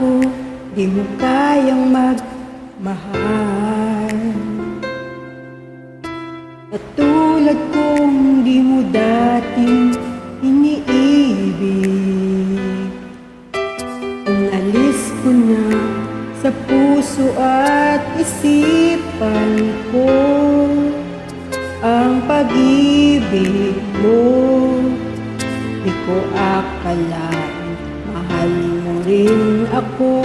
ako, di mo kayang magmahal. At tulad kong di mo dating iniibig, inalis ko na sa puso at isipan ko ang pag-ibig mo. Di ko akalain mahal mo rin ako.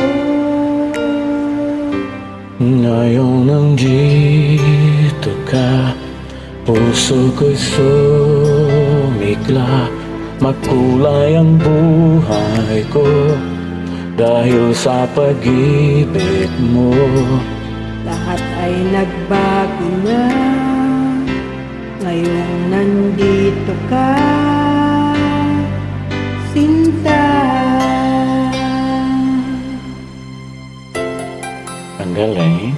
Ngayon nandito ka, puso ko'y sumigla. Makulay ang buhay ko dahil sa pag-ibig mo. Lahat ay nagbago na, ngayong nandito ka, sinta. Ang galing.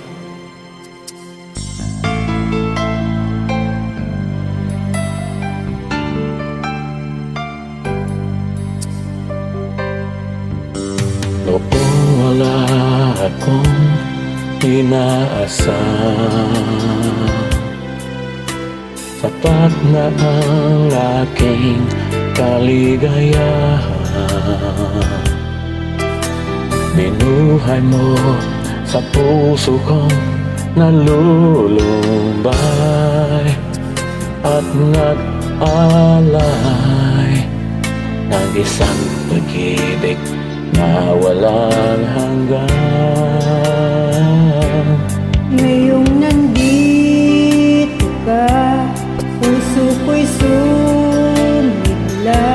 Noong wala akong inaasahan, sapat na ang aking kaligayahan. Binuhay mo sa puso kong nalulumbay at nag-alay ng isang pag-ibig na walang hanggan. Ngayong nandito ka, puso ko'y sumigla.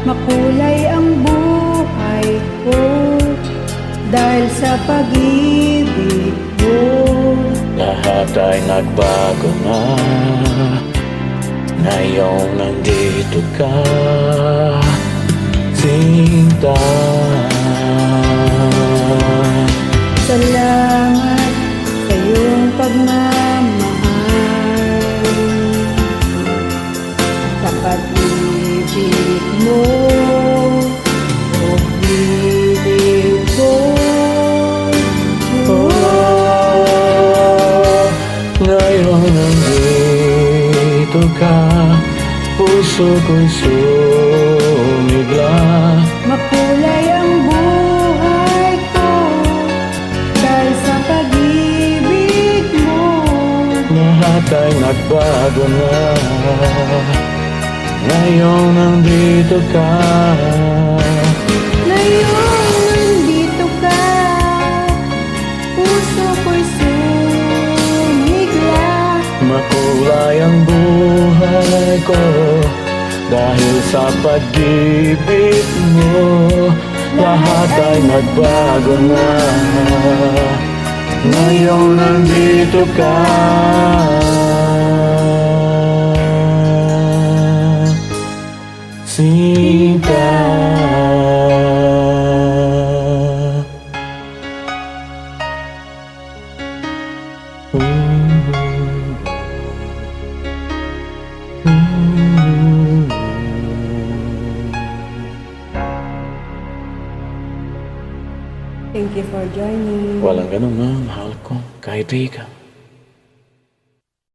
Makulay ang buhay ko dahil sa pag-ibig mo. Lahat ay nagbago na, ngayong nandito ka, sinta. Salamat sa iyong pagmamahal, sa pag-ibig mo, pag-ibig ko. Ngayon nandito ka, puso ko'y sumigla. Makulay ang buhay ko dahil sa pag-ibig mo. Lahat ay nagbago na, ngayon nandito ka. Ngayon nandito ka, puso ko'y sumigla. Makulay ang buhay ko dahil sa pag-ibig mo. Lahat ay nagbago na, ngayon nandito ka. Sinta. Thank you for joining. Walang ganun na, mahal ko, kaibigan.